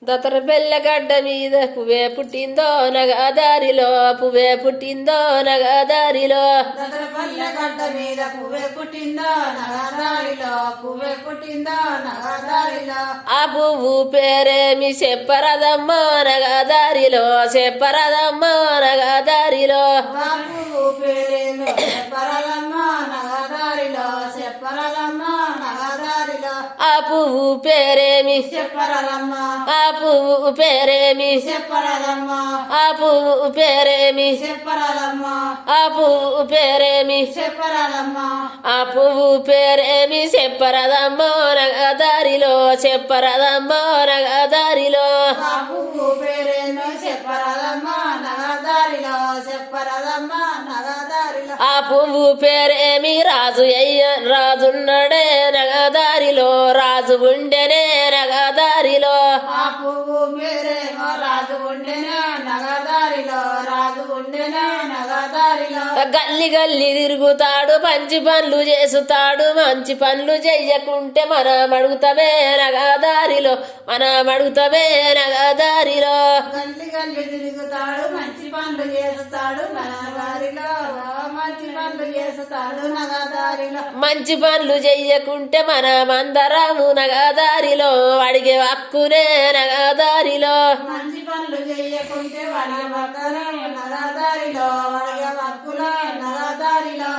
దతర బెల్లగడ్డ మీద పువ్వే పుట్టిందో నగదారిలో పువ్వే పుట్టిందో నగదారిలో గడ్డ మీద పువ్వే పుట్టిందో నగదారిలో పువ్వే పుట్టిందో నగదారిలో ఆ పువ్వు పేరేమి చెప్పరదమ్మో నగదారిలో చెప్పరదమ్మో నగదారిలో పువ్వు పేరేమో చెప్పరదమ్మా నగదారిలో చెప్పరదమ్మా నగదారిలో ఆ పువ్వు పేరేమి చెప్పరదమ్మా ఆ పువ్వు పేరేమి చెప్పరదమ్మా ఆ పువ్వు పేరేమి చెప్పరదమ్మా ఆ పువ్వు పేరేమి చెప్పరదమ్మా ఆ పువ్వు పేరేమి చెప్పరదమ్మో నగదారిలో చెప్పరదమ్మో నగదారిలో ఆ పువ్వు పేరేమో చెప్పరదమ్మా నగదారిలో చెప్పరదమ్మా నగదారిలో ఆ పువ్వు పేరేమి రాజు రాజున్నడే నగదారిలో రాజు ఉండెనే నగదారిలో ఆ పువ్వు పేరేమో రాజు ఉండెనే నగదారిలో రాజు ఉండెనే నగదారిలో గల్లి గల్లి తిరుగుతాడు మంచి పనులు చేస్తాడు మంచి పనులు చెయ్యకుంటే మనం అడుగుతామే నగదారిలో మనం అడుగుతామే నగదారిలో గల్లి గల్లి తిరుగుతాడు మంచి పనులు చేస్తాడు నగదారిలో మంచి పనులు చేస్తాడు నగదారిలో మంచి పనులు చెయ్యకుంటే మనం అందరము నగదారిలో అడిగే హక్కునే నగదారిలో మంచి పనులు చేయకుంటే వాడిగ భక్తులే నగదారిలో వాడిగ భక్తులే నగదారిలో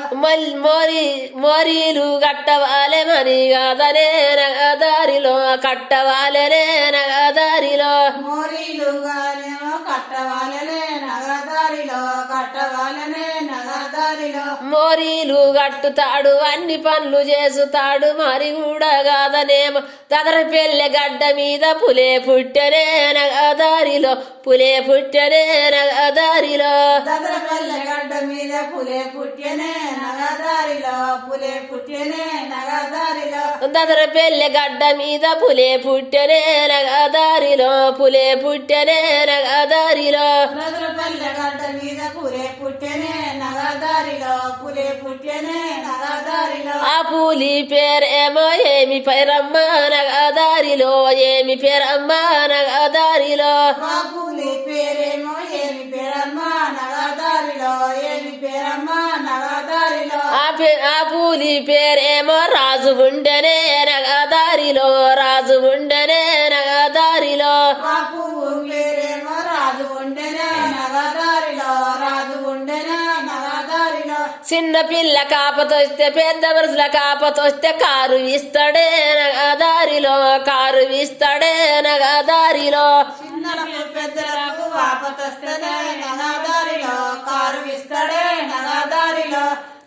మోరీలు కట్టవాలే మరి కాదనే నగదారిలో కట్టవాలనే నగదారిలో మోరీలు గానేమో కట్టవాలనే నగదారిలో కట్టవాలనే నగదారిలో మోరీలు కట్టుతాడు అన్ని పనులు చేస్తాడు మరి కూడా కాదనేమో దదర పెళ్ళె గడ్డ మీద పులే పుట్టెనే నగదారిలో పులే పుట్టెనే నగదారిలో దదరపల్లె గడ్డ మీద పులే పుట్యనే నగదారిలో పులే పుట్యనే నగదారిలో దదర పెళ్ళె గడ్డ మీద పులే పుట్టెనే నగదారిలో పులే పుట్టెనే నగదారిలో దదరపల్లె గడ్డ మీద పులే పుట్యనే నగదారిలో పులే పుట్యనే నగదారిలో ఆ పూలి పేరేమో ఏమి పేరమ్మ నగదారిలో ఏమి పేరమ్మ నగదారిలో బాపులి పేరేమో ఏమి పేరమ్మా నగదారిలో ఏమి పేరమ్మా నగదారిలో ఆ పూలి పేరేమో రాజు ఉండెనే నగదారిలో రాజు ఉండెనే నగదారిలో బాపు పేరేమో రాజు ఉండెనే నగదారిలో రాజు ఉండెనే నగదారిలో చిన్న పిల్ల కాపతొస్తే పెద్ద మనుషుల కాపతొస్తే కారు ఇస్తాడే నగదారిలో కారు ఇస్తాడే నగదారిలో చిన్నలకు పెద్దలకు ఆపతొస్తేనే నగదారిలో కారు ఇస్తాడే నగదారిలో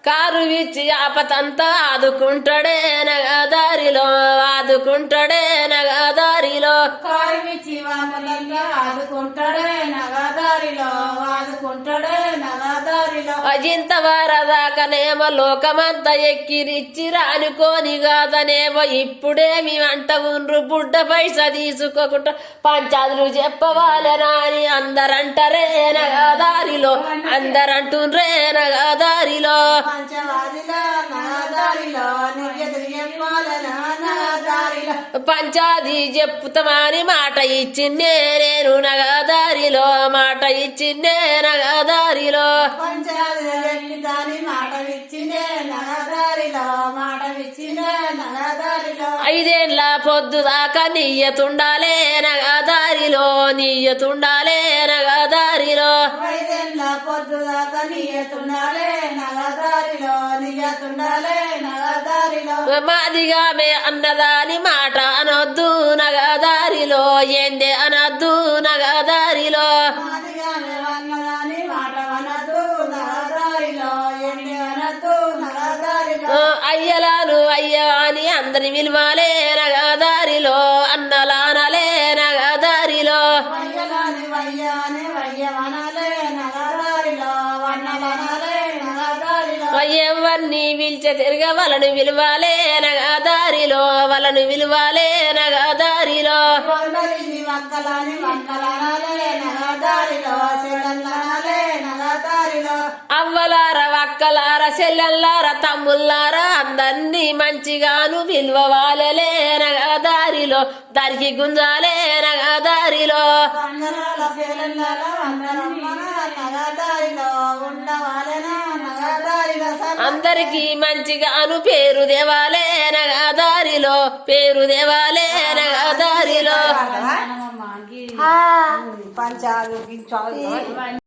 కారు ఇచ్చి ఆపతంతా ఆదుకుంటాడే నగదారిలో ఆదుకుంటాడే నగదారిలో కారు ఇచ్చి వాపలంగా ఆదుకుంటాడే నగదారిలో ఆదుకుంటాడే నగదారిలో అజింత వారదాకనేమో లోకమంతా ఎక్కిరిచ్చి రానుకోని కాదనేమో ఇప్పుడేమి అంట ఉండ్రు బుడ్డ పైసా తీసుకోకుండా పంచాదులు చెప్పవాలనా అని అందరంటారే నగదారిలో అందరంటుండ్రే నగదారిలో పంచవాదిలో నగదారిలో నువ్వెదురు చెప్పాలనా నగదారిలో పంచాది చెప్పుతామని మాట ఇచ్చిందే నేను నగదారిలో మాట ఇచ్చిందే నగదారిలో పంచాది వెళ్ళి దాని మాట విచ్చిందే నగదారిలో మాట విచ్చిందే నగదారిలో ఐదేండ్ల పొద్దు దాకా నీయతుండాలే నగదారిలో నీయతుండాలే నగదారిలో ఐదేళ్ళ పొద్దుదాకా నీయతుండాలే నగదారిలో నీయతుండాలే నగదారిలో మాదిగా మే అన్నదాని మాట అనొద్దు నగదారిలో ఏందే అనొద్దు నగదారిలో మాదిగా మేమన్నదాని మాట వనదు నగదారిలో ఎన్ని వనదు నగదారిలో అయ్యలాను అయ్య అని అందరి విలువాలే నగదారిలో అన్నలానలే నగదారిలో వయ్యలాని వయ్యాని వయ్యవనలే నగదారిలో వన్నలనలే నగదారిలో ఎవరిని పిలిచే తిరగ వాళ్ళను విలువాలే నగదారిలో వాళ్ళను విలువాలే నగదారిలో కొండలిని అక్కలాని అక్కలనాలే నగదారిలో చెల్లెల్లనాలే నగదారిలో అవ్వలార వక్కలార చెల్లెల్లార తమ్ముల్లారా అందరినీ మంచిగాను విలువవాలలే నగదారిలో దరికి గుంజాలే నగదారిలో వందనాల చెల్లెల్లల వందనమ్మన నగదారిలో ఉండవాలెనా నగదారిలో అందరికి మంచిగాను పేరు దేవాలే నగదారిలో పేరు దేవాలే నగదారిలో పంచాలు